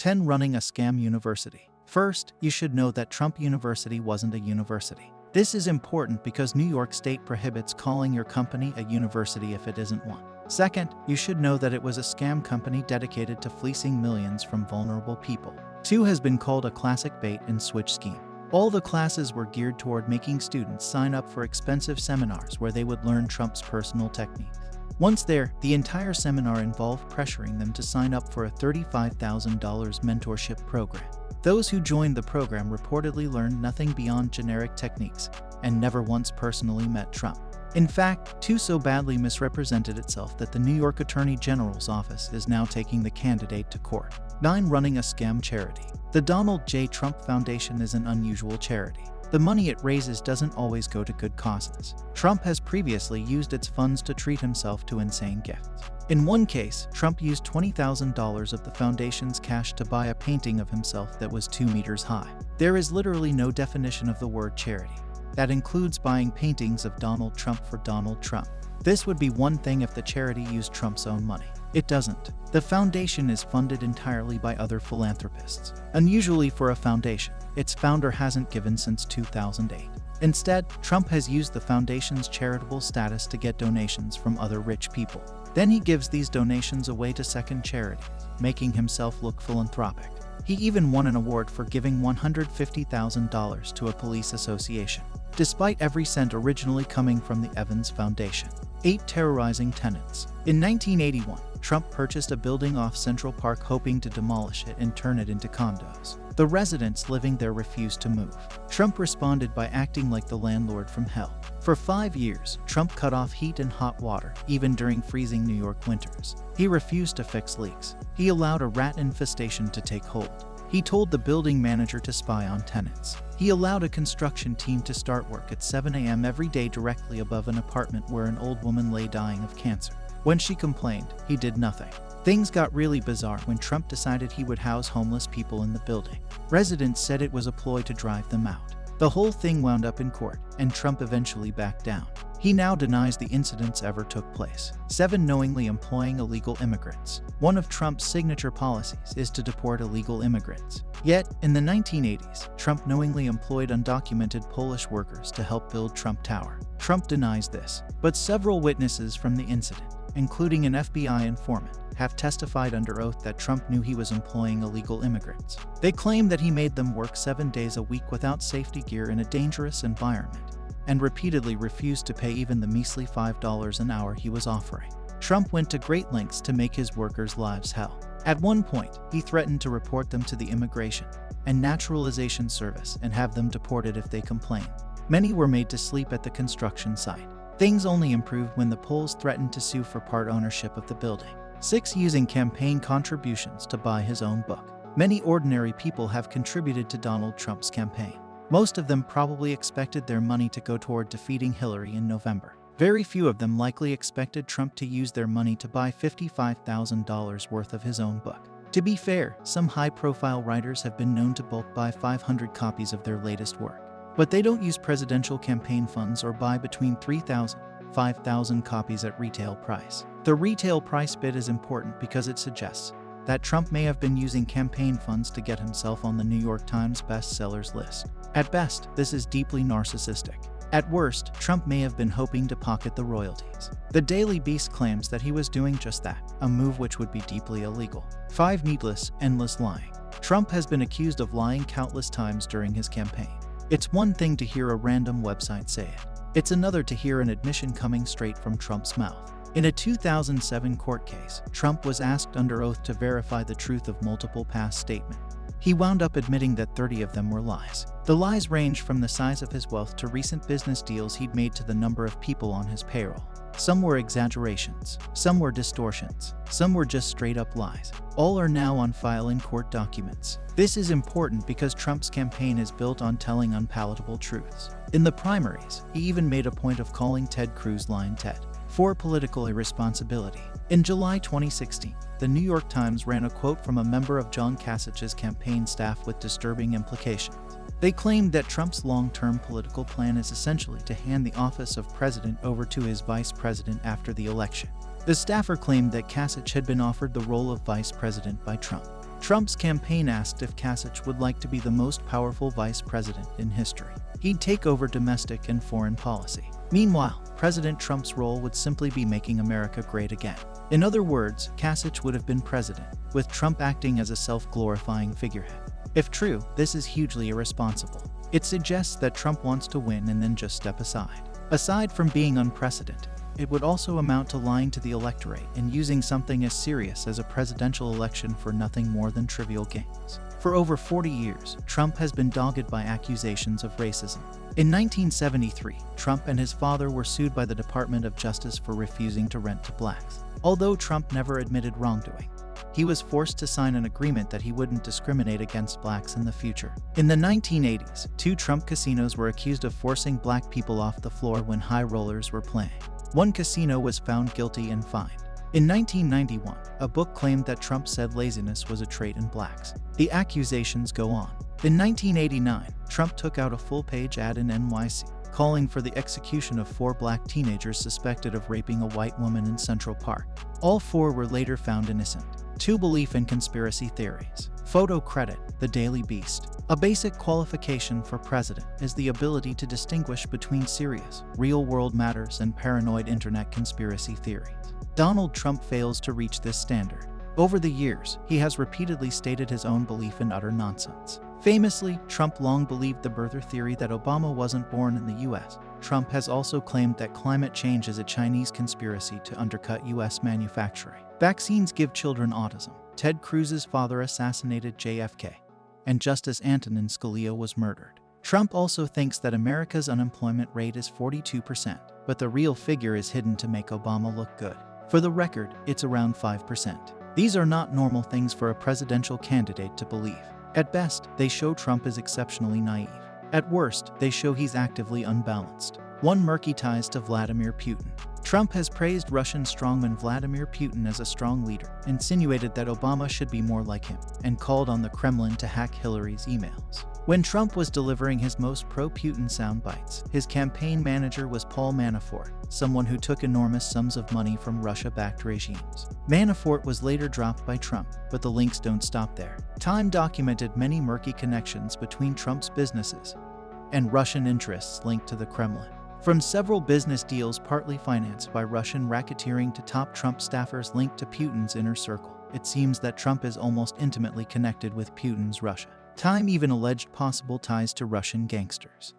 10 Running a Scam University. First, you should know that Trump University wasn't a university. This is important because New York State prohibits calling your company a university if it isn't one. Second, you should know that it was a scam company dedicated to fleecing millions from vulnerable people. 2 has been called a classic bait and switch scheme. All the classes were geared toward making students sign up for expensive seminars where they would learn Trump's personal techniques. Once there, the entire seminar involved pressuring them to sign up for a $35,000 mentorship program. Those who joined the program reportedly learned nothing beyond generic techniques and never once personally met Trump. In fact, 2 so badly misrepresented itself that the New York Attorney General's office is now taking the candidate to court. 9 Running a Scam Charity. The Donald J. Trump Foundation is an unusual charity. The money it raises doesn't always go to good causes. Trump has previously used its funds to treat himself to insane gifts. In one case, Trump used $20,000 of the foundation's cash to buy a painting of himself that was 2 meters high. There is literally no definition of the word charity. That includes buying paintings of Donald Trump for Donald Trump. This would be one thing if the charity used Trump's own money. It doesn't. The foundation is funded entirely by other philanthropists. Unusually for a foundation, its founder hasn't given since 2008. Instead, Trump has used the foundation's charitable status to get donations from other rich people. Then he gives these donations away to second charities, making himself look philanthropic. He even won an award for giving $150,000 to a police association, despite every cent originally coming from the Evans Foundation. 8 Terrorizing Tenants. In 1981, Trump purchased a building off Central Park hoping to demolish it and turn it into condos. The residents living there refused to move. Trump responded by acting like the landlord from hell. For 5 years, Trump cut off heat and hot water, even during freezing New York winters. He refused to fix leaks. He allowed a rat infestation to take hold. He told the building manager to spy on tenants. He allowed a construction team to start work at 7 a.m. every day directly above an apartment where an old woman lay dying of cancer. When she complained, he did nothing. Things got really bizarre when Trump decided he would house homeless people in the building. Residents said it was a ploy to drive them out. The whole thing wound up in court, and Trump eventually backed down. He now denies the incidents ever took place. 7 Knowingly employing illegal immigrants. One of Trump's signature policies is to deport illegal immigrants. Yet, in the 1980s, Trump knowingly employed undocumented Polish workers to help build Trump Tower. Trump denies this, but several witnesses from the incident, including an FBI informant, have testified under oath that Trump knew he was employing illegal immigrants. They claim that he made them work 7 days a week without safety gear in a dangerous environment, and repeatedly refused to pay even the measly $5 an hour he was offering. Trump went to great lengths to make his workers' lives hell. At one point, he threatened to report them to the Immigration and Naturalization Service and have them deported if they complained. Many were made to sleep at the construction site. Things only improved when the Poles threatened to sue for part ownership of the building. 6 Using campaign contributions to buy his own book. Many ordinary people have contributed to Donald Trump's campaign. Most of them probably expected their money to go toward defeating Hillary in November. Very few of them likely expected Trump to use their money to buy $55,000 worth of his own book. To be fair, some high-profile writers have been known to bulk buy 500 copies of their latest work. But they don't use presidential campaign funds or buy between 3,000 and 5,000 copies at retail price. The retail price bit is important because it suggests that Trump may have been using campaign funds to get himself on the New York Times bestsellers list. At best, this is deeply narcissistic. At worst, Trump may have been hoping to pocket the royalties. The Daily Beast claims that he was doing just that, a move which would be deeply illegal. 5 Needless, endless lying. Trump has been accused of lying countless times during his campaign. It's one thing to hear a random website say it. It's another to hear an admission coming straight from Trump's mouth. In a 2007 court case, Trump was asked under oath to verify the truth of multiple past statements. He wound up admitting that 30 of them were lies. The lies ranged from the size of his wealth to recent business deals he'd made to the number of people on his payroll. Some were exaggerations, some were distortions, some were just straight-up lies. All are now on file in court documents. This is important because Trump's campaign is built on telling unpalatable truths. In the primaries, he even made a point of calling Ted Cruz Lying Ted for political irresponsibility. In July 2016, the New York Times ran a quote from a member of John Kasich's campaign staff with disturbing implications. They claimed that Trump's long-term political plan is essentially to hand the office of president over to his vice president after the election. The staffer claimed that Kasich had been offered the role of vice president by Trump. Trump's campaign asked if Kasich would like to be the most powerful vice president in history. He'd take over domestic and foreign policy. Meanwhile, President Trump's role would simply be making America great again. In other words, Kasich would have been president, with Trump acting as a self-glorifying figurehead. If true, this is hugely irresponsible. It suggests that Trump wants to win and then just step aside. Aside from being unprecedented, it would also amount to lying to the electorate and using something as serious as a presidential election for nothing more than trivial gains. For over 40 years, Trump has been dogged by accusations of racism. In 1973, Trump and his father were sued by the Department of Justice for refusing to rent to blacks. Although Trump never admitted wrongdoing, he was forced to sign an agreement that he wouldn't discriminate against blacks in the future. In the 1980s, 2 Trump casinos were accused of forcing black people off the floor when high rollers were playing. One casino was found guilty and fined. In 1991, a book claimed that Trump said laziness was a trait in blacks. The accusations go on. In 1989, Trump took out a full-page ad in NYC, calling for the execution of 4 black teenagers suspected of raping a white woman in Central Park. All 4 were later found innocent. 2 Belief in conspiracy theories. Photo credit, The Daily Beast. A basic qualification for president is the ability to distinguish between serious, real-world matters and paranoid internet conspiracy theories. Donald Trump fails to reach this standard. Over the years, he has repeatedly stated his own belief in utter nonsense. Famously, Trump long believed the birther theory that Obama wasn't born in the US. Trump has also claimed that climate change is a Chinese conspiracy to undercut US manufacturing. Vaccines give children autism. Ted Cruz's father assassinated JFK. And Justice Antonin Scalia was murdered. Trump also thinks that America's unemployment rate is 42%, but the real figure is hidden to make Obama look good. For the record, it's around 5%. These are not normal things for a presidential candidate to believe. At best, they show Trump is exceptionally naive. At worst, they show he's actively unbalanced. 1 Murky ties to Vladimir Putin. Trump has praised Russian strongman Vladimir Putin as a strong leader, insinuated that Obama should be more like him, and called on the Kremlin to hack Hillary's emails. When Trump was delivering his most pro-Putin soundbites, his campaign manager was Paul Manafort, someone who took enormous sums of money from Russia-backed regimes. Manafort was later dropped by Trump, but the links don't stop there. Time documented many murky connections between Trump's businesses and Russian interests linked to the Kremlin. From several business deals partly financed by Russian racketeering to top Trump staffers linked to Putin's inner circle, it seems that Trump is almost intimately connected with Putin's Russia. Time even alleged possible ties to Russian gangsters.